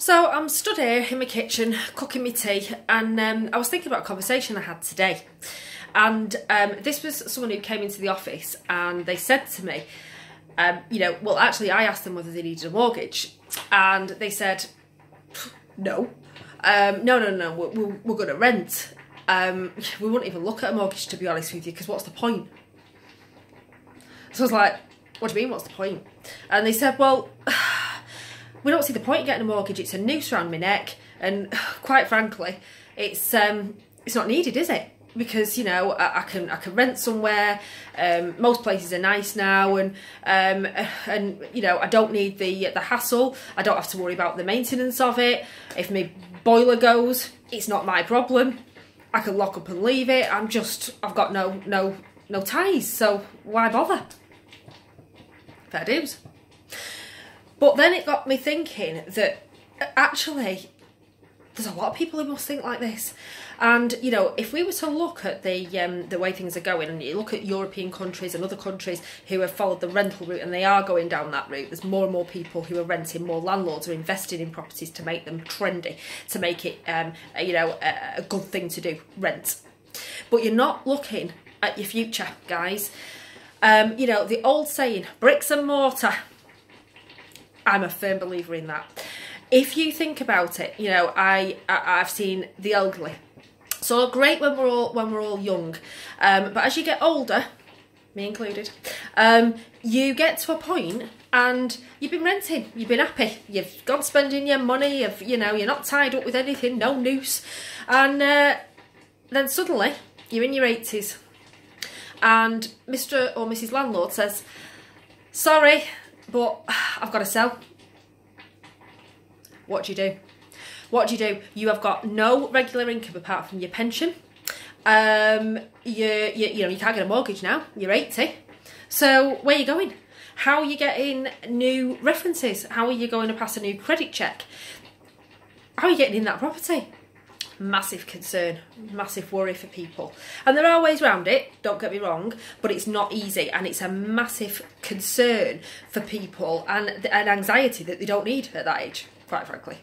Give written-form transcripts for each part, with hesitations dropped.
So I'm stood here in my kitchen cooking my tea, and I was thinking about a conversation I had today. And this was someone who came into the office and they said to me, well, actually I asked them whether they needed a mortgage, and they said, no, we're going to rent. We wouldn't even look at a mortgage, to be honest with you, because what's the point? So I was like, what do you mean, what's the point? And they said, well, we don't see the point in getting a mortgage. It's a noose around my neck, and quite frankly, it's not needed, is it? Because I can rent somewhere. Most places are nice now, and I don't need the hassle. I don't have to worry about the maintenance of it. If my boiler goes, it's not my problem. I can lock up and leave it. I've got no ties, so why bother? Fair dues. But then it got me thinking that actually there's a lot of people who must think like this. And if we were to look at the way things are going, and you look at European countries and other countries who have followed the rental route, and they are going down that route, there's more and more people who are renting, more landlords are investing in properties to make them trendy, to make it a good thing to do, rent. But you're not looking at your future, guys. The old saying, bricks and mortar. I'm a firm believer in that. If you think about it, I've seen the elderly. So great when we're all young, but as you get older, me included, you get to a point and you've been renting, you've been happy, you've gone spending your money, you're not tied up with anything, no noose, and then suddenly you're in your 80s, and Mr. or Mrs. Landlord says, sorry, but I've got to sell. What do you do? What do you do? You have got no regular income apart from your pension. You can't get a mortgage now. You're 80. So where are you going? How are you getting new references? How are you going to pass a new credit check? How are you getting in that property? Massive concern, massive worry for people. And there are ways around it, don't get me wrong, but it's not easy, and it's a massive concern for people, and an anxiety that they don't need at that age, quite frankly.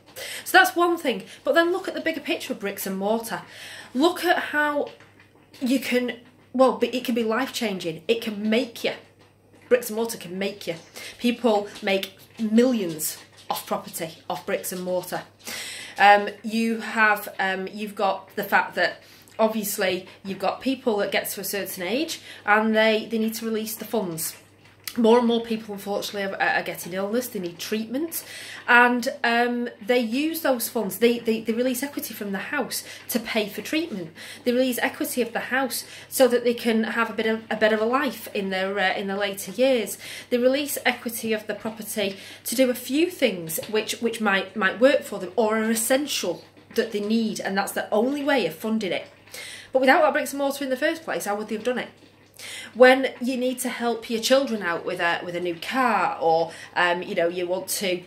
So that's one thing. But then look at the bigger picture of bricks and mortar. Look at how you can, it can be life-changing. It can make you. Bricks and mortar can make you. People make millions off property, off bricks and mortar. You've got the fact that obviously you've got people that get to a certain age and they need to release the funds. More and more people, unfortunately, are getting illness. They need treatment, and they use those funds. They release equity from the house to pay for treatment. They release equity of the house so that they can have a better life in their later years. They release equity of the property to do a few things which might work for them or are essential that they need, and that's the only way of funding it. But without that bricks and mortar in the first place, how would they have done it? When you need to help your children out with a new car, or you want to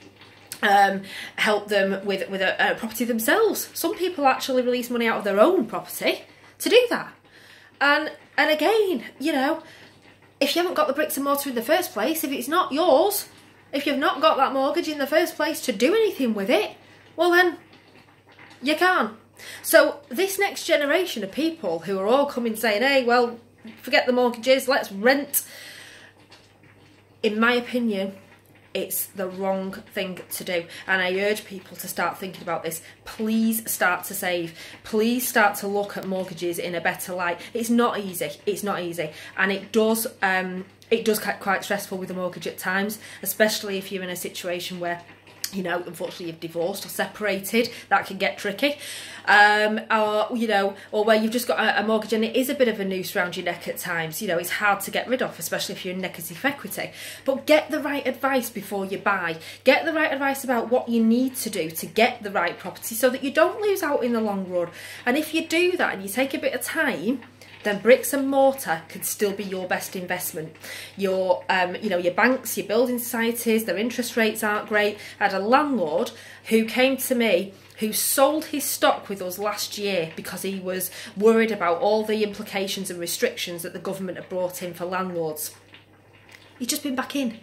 help them with a property themselves, some people actually release money out of their own property to do that. And again, if you haven't got the bricks and mortar in the first place, if it's not yours, if you've not got that mortgage in the first place to do anything with it, well then you can't. So this next generation of people who are all coming saying, hey, well, forget the mortgages, let's rent. In my opinion, it's the wrong thing to do. And I urge people to start thinking about this. Please start to save. Please start to look at mortgages in a better light. It's not easy. It's not easy. And it does get quite stressful with a mortgage at times, especially if you're in a situation where unfortunately you've divorced or separated. That can get tricky. Or where you've just got a mortgage and it is a bit of a noose around your neck at times. It's hard to get rid of, especially if you're in negative equity. But get the right advice before you buy. Get the right advice about what you need to do to get the right property so that you don't lose out in the long run. And if you do that and you take a bit of time, then bricks and mortar can still be your best investment. Your banks, your building societies, their interest rates aren't great. I had a landlord who came to me who sold his stock with us last year because he was worried about all the implications and restrictions that the government had brought in for landlords. He's just been back in.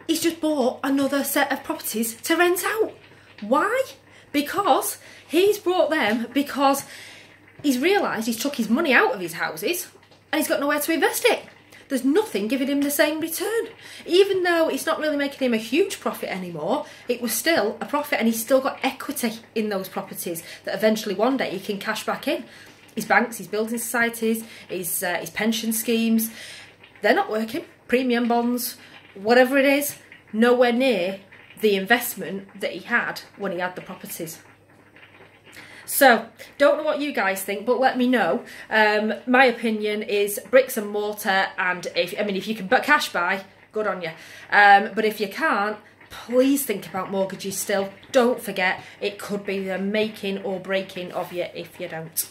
He's just bought another set of properties to rent out. Why? Because he's brought them because he's realised he's took his money out of his houses and he's got nowhere to invest it. There's nothing giving him the same return. Even though it's not really making him a huge profit anymore, it was still a profit, and he's still got equity in those properties that eventually one day he can cash back in. His banks, his building societies, his pension schemes, they're not working. Premium bonds, whatever it is, nowhere near the investment that he had when he had the properties. So, don't know what you guys think, but let me know. My opinion is bricks and mortar, and if you can cash buy, good on you. But if you can't, please think about mortgages still. Don't forget, it could be the making or breaking of you if you don't.